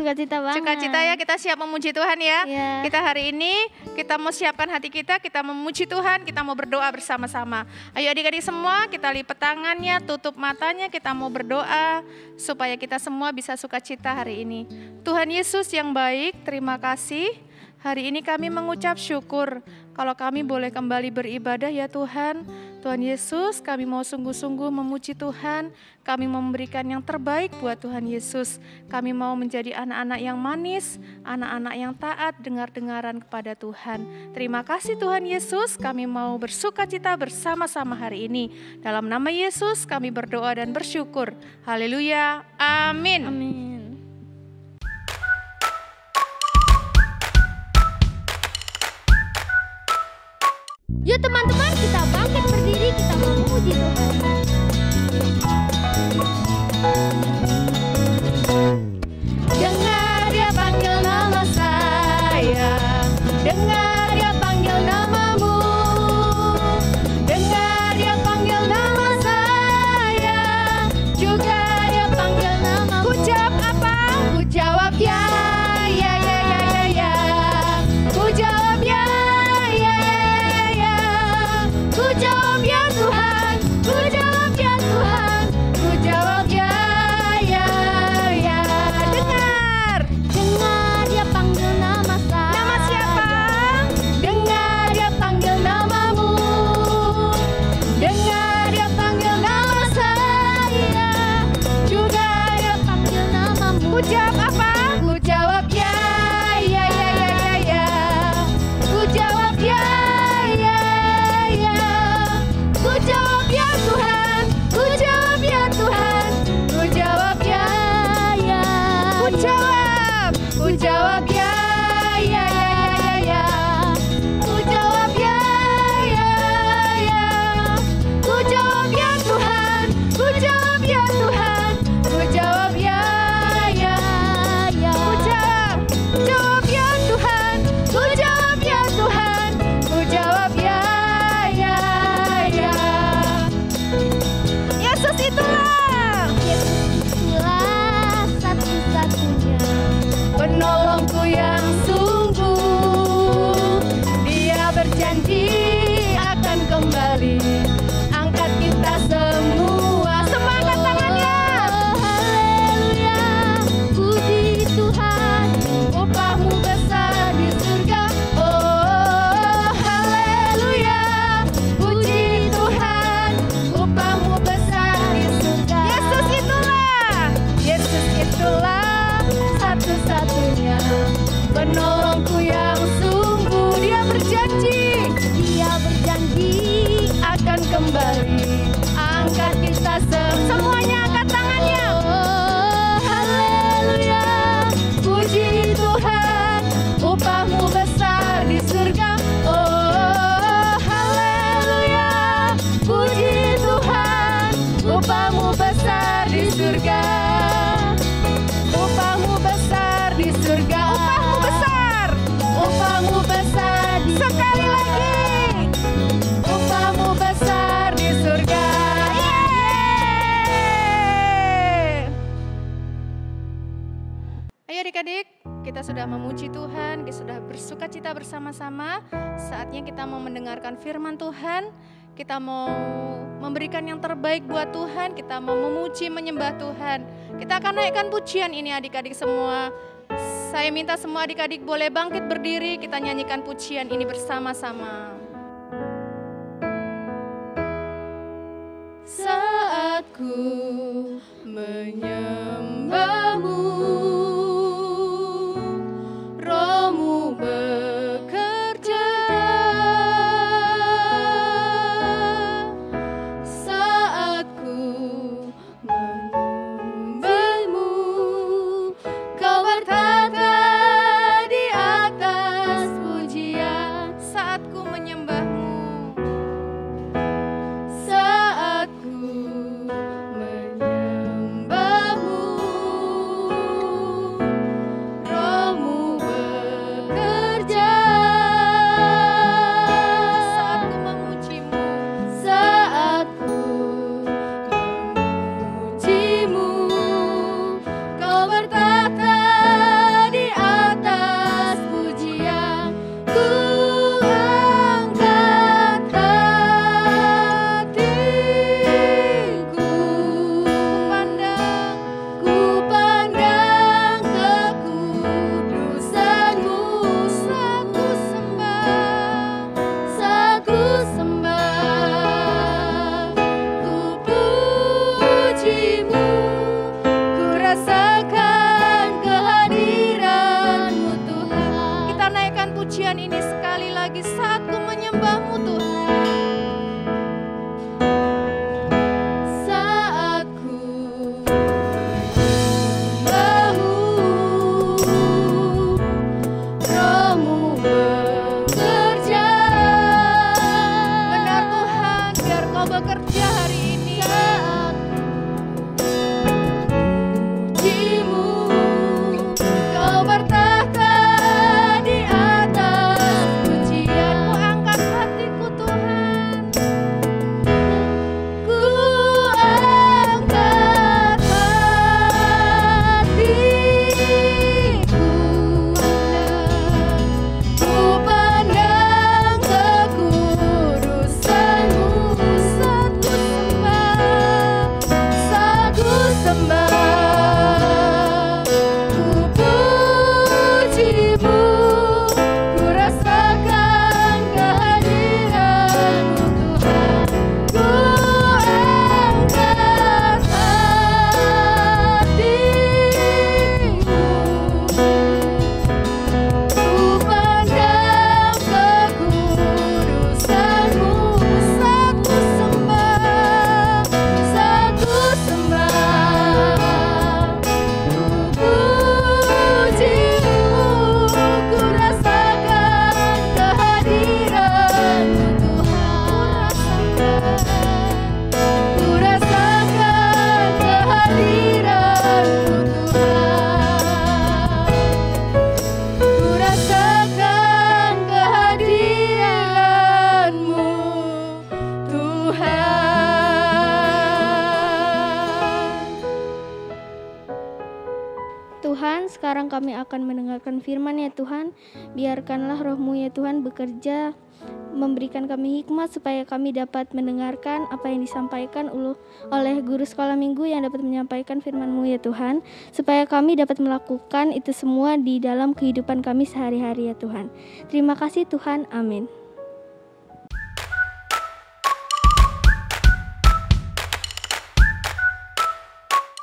Sukacita banget. Sukacita ya, kita siap memuji Tuhan ya. Iya. Kita hari ini, kita mau siapkan hati kita memuji Tuhan, kita mau berdoa bersama-sama. Ayo adik-adik semua, kita lipat tangannya, tutup matanya, kita mau berdoa supaya kita semua bisa sukacita hari ini. Tuhan Yesus yang baik, terima kasih. Hari ini kami mengucap syukur kalau kami boleh kembali beribadah ya Tuhan. Tuhan Yesus, kami mau sungguh-sungguh memuji Tuhan. Kami mau memberikan yang terbaik buat Tuhan Yesus. Kami mau menjadi anak-anak yang manis, anak-anak yang taat, dengar-dengaran kepada Tuhan. Terima kasih Tuhan Yesus, kami mau bersukacita bersama-sama hari ini. Dalam nama Yesus kami berdoa dan bersyukur. Haleluya, amin. Amin. Yuk teman-teman, kita bangkit berdiri, kita mau memuji Tuhan. Dengar dia panggil nama saya, dengar dia panggil namamu, dengar dia panggil nama saya, juga dia panggil namamu. Ku jawab apa? Ku jawab ya, ya, ya, ya, ya, ya. Ku jawab ya, ya, ya, ya, ya. Ku jawab ya Tuhan, ku jawab ya Tuhan, ku jawab ya, ya, ya. Dengar, Dengar dia panggil nama saya. nama siapa? Dengar dia panggil namamu, dengar dia panggil nama saya, juga dia panggil namamu. Ku jawab apa? Ku jawab ya, ya, ya, ya, ya, ya. Ku jawab ya, ya, ya. Ku jawab ya Tuhan, ku jawab ya Tuhan, ku jawab ya, ya. Ku jawab ya, ya, ya, ya, ya. Ku jawab ya, ya, ya. Ku jawab ya Tuhan, ku jawab ya Tuhan, ku jawab ya, ya, ya. Jawab ya Tuhan, ku jawab ya Tuhan, ku jawab ya, ya, ya. Yesus itulah Itulah satu-satunya penolongku yang sungguh. Dia berjanji akan kembali angkat kita semua. Semangat tangannya. Haleluya, puji Tuhan. Upahmu besar di surga. Oh, haleluya. Puji Tuhan. Upahmu besar di surga. Yesus itulah satu-satunya penolongku yang sungguh. Dia berjanji akan kembali angkat kita semuanya. Angkat tangannya. Oh, haleluya. Puji Tuhan. Upahmu besar di surga. Oh, haleluya. Puji Tuhan. Upahmu besar di surga. Upahmu besar di surga. Upahmu besar. Upahmu besar di surga. Sekali lagi. Upahmu besar di surga. Yeay. Ayo adik-adik, kita sudah memuji Tuhan, kita sudah bersukacita bersama-sama. Saatnya kita mau mendengarkan firman Tuhan. Kita mau memberikan yang terbaik buat Tuhan. Kita mau memuji, menyembah Tuhan. Kita akan naikkan pujian ini adik-adik semua. Saya minta semua adik-adik boleh bangkit berdiri. Kita nyanyikan pujian ini bersama-sama. Saat ku menyembahmu, Rohmu bekerja. Saat ku menyembahmu, Kau bertata di atas pujian. Saat ku menyembahmu, saat ku menyembahmu, lagi saat ku menyembah-Mu Tuhan. Saat ku menyembah-Mu, Roh-Mu bekerja. Benar Tuhan, biar Kau bekerja hari ini. Saat pujimu, Kau bertahta di atas pujian-Mu. Angkat hatiku Tuhan, ku angkat hatiku, ku pandang kekudusan-Mu. Saat ku sembah, ku puji-Mu, ku rasakan kehadiran-Mu Tuhan. Ku angkat hatiku, ku pandang kekudusan-Mu. Saat ku sembah, ku puji-Mu, ku rasakan kehadiran-Mu Tuhan. Ku rasakan kehadiran-Mu Tuhan. Ku rasakan kehadiran-Mu Tuhan. Tuhan, sekarang kami akan mendengarkan firman ya Tuhan. Biarkanlah Roh-Mu ya Tuhan bekerja, memberikan kami hikmat supaya kami dapat mendengarkan apa yang disampaikan oleh guru sekolah minggu yang dapat menyampaikan firman-Mu ya Tuhan. Supaya kami dapat melakukan itu semua di dalam kehidupan kami sehari-hari ya Tuhan. Terima kasih Tuhan, amin.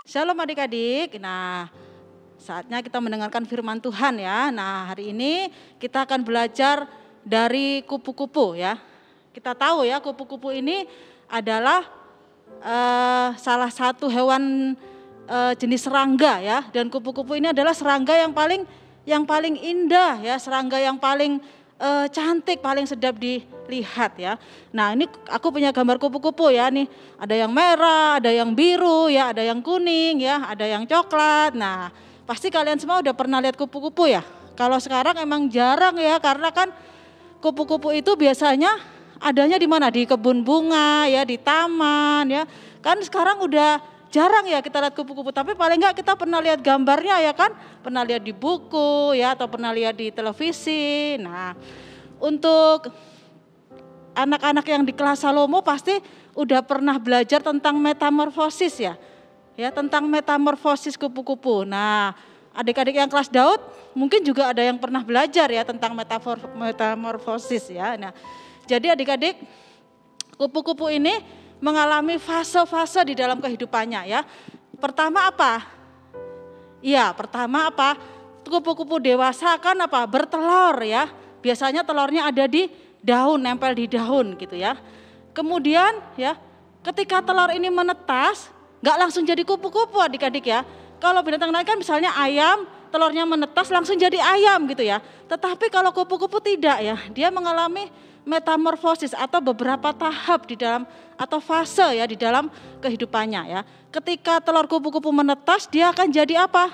Shalom adik-adik. Nah, saatnya kita mendengarkan firman Tuhan ya. Nah, hari ini kita akan belajar dari kupu-kupu ya. Kita tahu ya, kupu-kupu ini adalah salah satu hewan jenis serangga ya. Dan kupu-kupu ini adalah serangga yang paling indah ya, serangga yang paling cantik, paling sedap dilihat ya. Nah, ini aku punya gambar kupu-kupu ya nih. Ada yang merah, ada yang biru ya, ada yang kuning ya, ada yang coklat. Nah, pasti kalian semua udah pernah lihat kupu-kupu ya. Kalau sekarang emang jarang ya, karena kan kupu-kupu itu biasanya adanya di mana? Di kebun bunga ya, di taman ya. Kan sekarang udah jarang ya kita lihat kupu-kupu, tapi paling enggak kita pernah lihat gambarnya ya kan? Pernah lihat di buku ya, atau pernah lihat di televisi. Nah, untuk anak-anak yang di kelas Salomo pasti udah pernah belajar tentang metamorfosis ya. Ya, tentang metamorfosis kupu-kupu. Nah, adik-adik yang kelas Daud mungkin juga ada yang pernah belajar ya tentang metamorfosis ya. Nah, jadi adik-adik, kupu-kupu ini mengalami fase-fase di dalam kehidupannya ya. Pertama apa? Iya, pertama apa? Kupu-kupu dewasa kan apa? Bertelur ya. Biasanya telurnya ada di daun, nempel di daun gitu ya. Kemudian ya, ketika telur ini menetas, nggak langsung jadi kupu-kupu adik-adik ya. Kalau binatang lain kan misalnya ayam, telurnya menetas langsung jadi ayam gitu ya. Tetapi kalau kupu-kupu tidak ya, dia mengalami metamorfosis atau beberapa tahap di dalam atau fase ya di dalam kehidupannya ya. Ketika telur kupu-kupu menetas, dia akan jadi apa?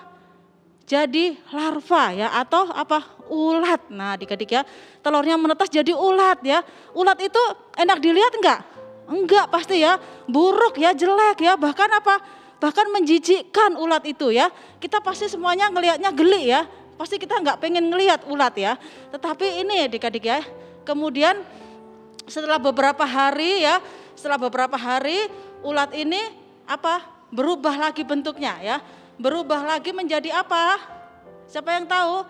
Jadi larva ya, atau apa? Ulat. Nah, adik-adik ya, telurnya menetas jadi ulat ya. Ulat itu enak dilihat enggak? Enggak pasti ya, buruk ya, jelek ya, bahkan apa? Bahkan menjijikkan ulat itu ya. Kita pasti semuanya ngelihatnya geli ya. Pasti kita enggak pengen ngelihat ulat ya. Tetapi ini adik-adik ya, kemudian setelah beberapa hari ya, ulat ini apa? Berubah lagi bentuknya ya. Berubah lagi menjadi apa? Siapa yang tahu?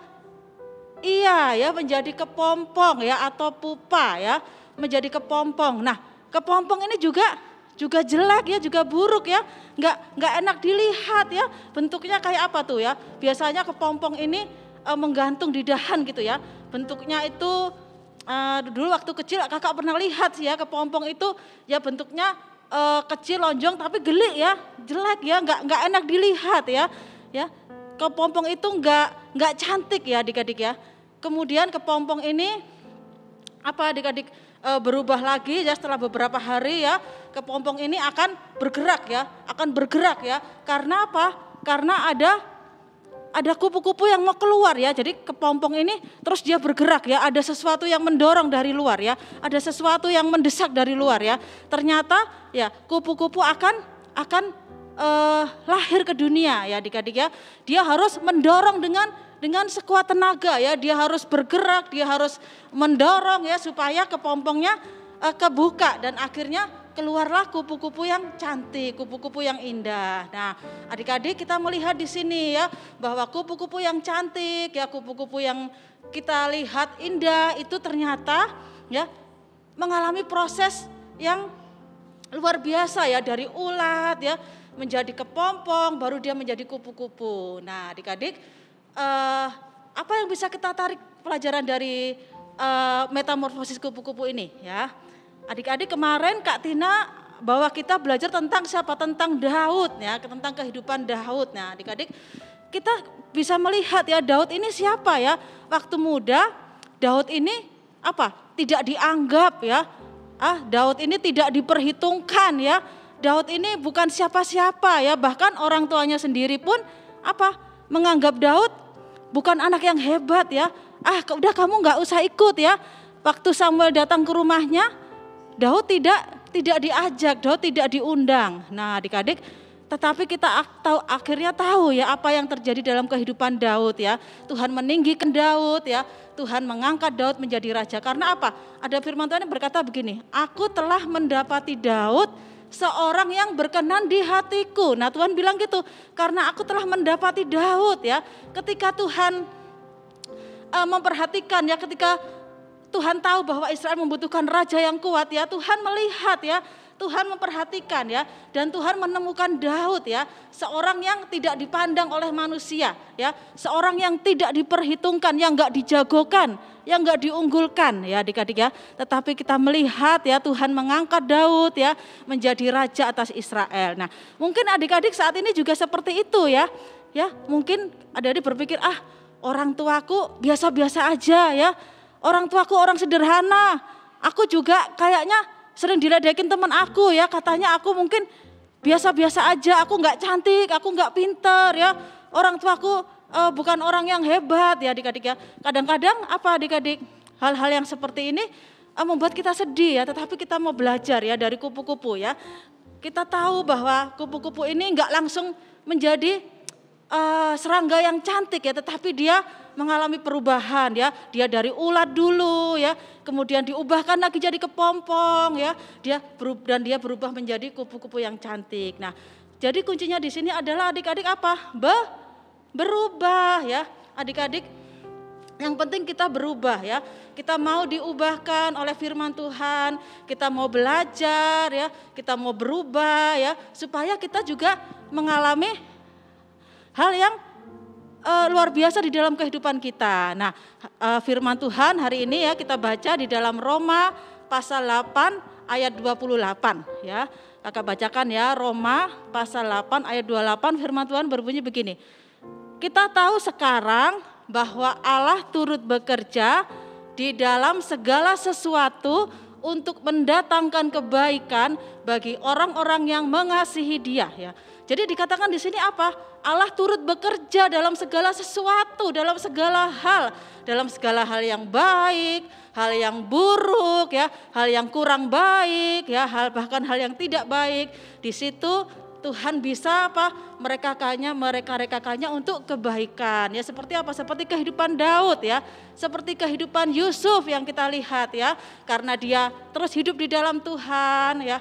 Iya ya, menjadi kepompong ya, atau pupa ya, menjadi kepompong. Nah, kepompong ini juga jelek ya, juga buruk ya, nggak enak dilihat ya. Bentuknya kayak apa tuh ya? Biasanya kepompong ini menggantung di dahan gitu ya. Bentuknya itu dulu waktu kecil kakak pernah lihat sih ya, kepompong itu ya bentuknya kecil lonjong tapi gelik ya, jelek ya, nggak enak dilihat ya. Kepompong itu nggak cantik ya adik-adik ya. Kemudian kepompong ini adik-adik berubah lagi ya setelah beberapa hari ya, kepompong ini akan bergerak ya. Karena apa? Karena ada kupu-kupu yang mau keluar ya. Jadi kepompong ini terus dia bergerak ya, ada sesuatu yang mendorong dari luar ya, ada sesuatu yang mendesak dari luar ya. Ternyata ya kupu-kupu akan lahir ke dunia ya adik-adik ya. Dia harus mendorong dengan sekuat tenaga ya, dia harus bergerak, dia harus mendorong ya supaya kepompongnya kebuka dan akhirnya keluarlah kupu-kupu yang cantik, kupu-kupu yang indah. Nah, adik-adik kita melihat di sini ya bahwa kupu-kupu yang cantik ya, kupu-kupu yang kita lihat indah itu ternyata ya mengalami proses yang luar biasa ya, dari ulat ya menjadi kepompong baru dia menjadi kupu-kupu. Nah, adik-adik apa yang bisa kita tarik pelajaran dari metamorfosis kupu-kupu ini ya? Adik-adik kemarin Kak Tina bawa kita belajar tentang siapa? Tentang Daud ya, tentang kehidupan Daud. Nah, adik-adik kita bisa melihat ya Daud ini siapa ya? Waktu muda Daud ini tidak dianggap ya. Daud ini tidak diperhitungkan ya. Daud ini bukan siapa-siapa ya, bahkan orang tuanya sendiri pun menganggap Daud bukan anak yang hebat ya. Udah kamu nggak usah ikut ya. Waktu Samuel datang ke rumahnya, Daud tidak diajak, Daud tidak diundang. Nah, adik-adik, tetapi kita akhirnya tahu ya apa yang terjadi dalam kehidupan Daud ya. Tuhan meninggikan Daud ya. Tuhan mengangkat Daud menjadi raja. Karena apa? Ada firman Tuhan yang berkata begini, aku telah mendapati Daud seorang yang berkenan di hatiku. Nah, Tuhan bilang gitu, karena aku telah mendapati Daud ya. Ketika Tuhan memperhatikan ya, ketika Tuhan tahu bahwa Israel membutuhkan raja yang kuat ya, Tuhan melihat ya, Tuhan memperhatikan ya, dan Tuhan menemukan Daud ya, seorang yang tidak dipandang oleh manusia ya, seorang yang tidak diperhitungkan, yang enggak dijagokan, yang enggak diunggulkan ya adik-adik ya. Tetapi kita melihat ya Tuhan mengangkat Daud ya menjadi raja atas Israel. Nah, mungkin adik-adik saat ini juga seperti itu ya. Ya, mungkin adik-adik berpikir orang tuaku biasa-biasa aja ya. Orang tuaku orang sederhana, aku juga kayaknya sering diledekin teman aku ya, katanya aku mungkin biasa-biasa aja, aku nggak cantik, aku nggak pinter ya, orang tuaku bukan orang yang hebat ya adik-adik ya. Kadang-kadang adik-adik hal-hal yang seperti ini membuat kita sedih ya, tetapi kita mau belajar ya dari kupu-kupu ya. Kita tahu bahwa kupu-kupu ini nggak langsung menjadi serangga yang cantik ya, tetapi dia mengalami perubahan ya. Dia dari ulat dulu ya, kemudian diubahkan lagi jadi kepompong ya. Dia berubah menjadi kupu-kupu yang cantik. Nah, jadi kuncinya di sini adalah adik-adik berubah ya. Adik-adik, yang penting kita berubah ya. Kita mau diubahkan oleh firman Tuhan, kita mau belajar ya, kita mau berubah ya, supaya kita juga mengalami hal yang luar biasa di dalam kehidupan kita. Nah, firman Tuhan hari ini ya kita baca di dalam Roma pasal 8 ayat 28 ya. Kakak bacakan ya, Roma pasal 8 ayat 28, firman Tuhan berbunyi begini. Kita tahu sekarang bahwa Allah turut bekerja di dalam segala sesuatu untuk mendatangkan kebaikan bagi orang-orang yang mengasihi Dia ya. Jadi dikatakan di sini apa? Allah turut bekerja dalam segala sesuatu, dalam segala hal yang baik, hal yang buruk ya, hal yang kurang baik ya, bahkan hal yang tidak baik. Di situ Tuhan bisa mereka-rekakannya untuk kebaikan ya. Seperti apa? Seperti kehidupan Daud ya, seperti kehidupan Yusuf yang kita lihat ya, karena dia terus hidup di dalam Tuhan ya.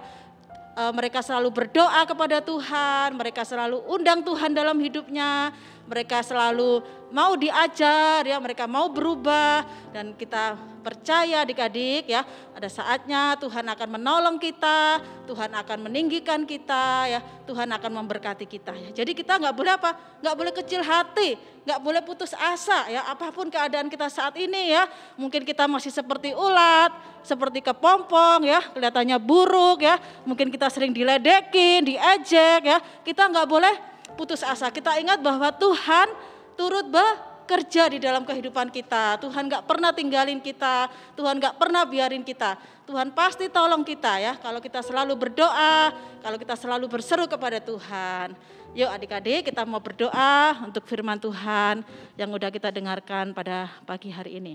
mereka selalu berdoa kepada Tuhan, mereka selalu undang Tuhan dalam hidupnya, mereka selalu mau diajar ya, mereka mau berubah, dan kita percaya adik-adik ya, ada saatnya Tuhan akan menolong kita, Tuhan akan meninggikan kita ya, Tuhan akan memberkati kita ya. Jadi kita nggak boleh apa? Nggak boleh kecil hati, nggak boleh putus asa ya, apapun keadaan kita saat ini ya. Mungkin kita masih seperti ulat, seperti kepompong ya, kelihatannya buruk ya, mungkin kita sering diledekin, diejek ya. Kita nggak boleh putus asa. Kita ingat bahwa Tuhan turut bekerja di dalam kehidupan kita. Tuhan gak pernah tinggalin kita, Tuhan gak pernah biarin kita. Tuhan pasti tolong kita ya, kalau kita selalu berdoa, kalau kita selalu berseru kepada Tuhan. Yuk adik-adik, kita mau berdoa untuk firman Tuhan yang udah kita dengarkan pada pagi hari ini.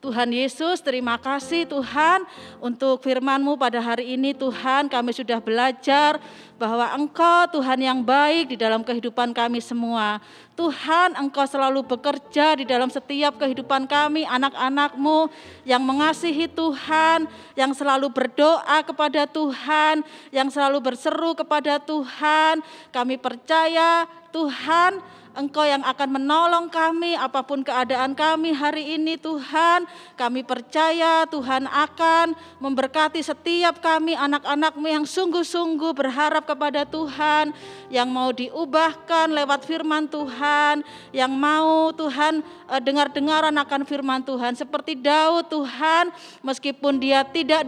Tuhan Yesus, terima kasih Tuhan untuk firman-Mu pada hari ini. Tuhan, kami sudah belajar bahwa Engkau Tuhan yang baik di dalam kehidupan kami semua. Tuhan, Engkau selalu bekerja di dalam setiap kehidupan kami, anak-anak-Mu yang mengasihi Tuhan, yang selalu berdoa kepada Tuhan, yang selalu berseru kepada Tuhan. Kami percaya Tuhan, Engkau yang akan menolong kami apapun keadaan kami hari ini Tuhan. Kami percaya Tuhan akan memberkati setiap kami anak-anak-Mu yang sungguh-sungguh berharap kepada Tuhan. Yang mau diubahkan lewat firman Tuhan. Yang mau Tuhan dengar-dengaran akan firman Tuhan. Seperti Daud Tuhan, meskipun dia tidak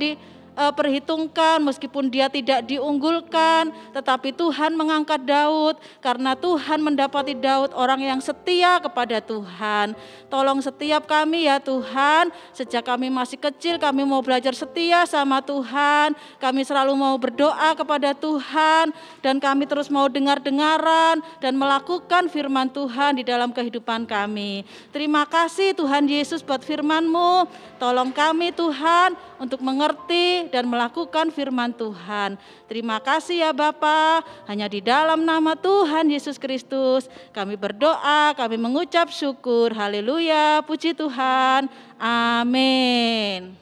perhitungkan, meskipun dia tidak diunggulkan, tetapi Tuhan mengangkat Daud karena Tuhan mendapati Daud orang yang setia kepada Tuhan. Tolong setiap kami ya Tuhan, sejak kami masih kecil kami mau belajar setia sama Tuhan, kami selalu mau berdoa kepada Tuhan, dan kami terus mau dengar-dengaran dan melakukan firman Tuhan di dalam kehidupan kami. Terima kasih Tuhan Yesus buat firman-Mu, tolong kami Tuhan untuk mengerti dan melakukan firman Tuhan. Terima kasih ya Bapa, hanya di dalam nama Tuhan Yesus Kristus kami berdoa, kami mengucap syukur. Haleluya, puji Tuhan. Amin.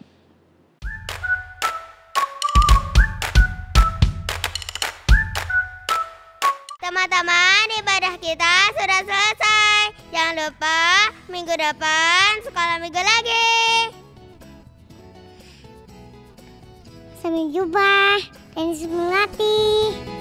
Teman-teman, ibadah kita sudah selesai. Jangan lupa minggu depan sekolah minggu lagi. Sampai jumpa dan semangati.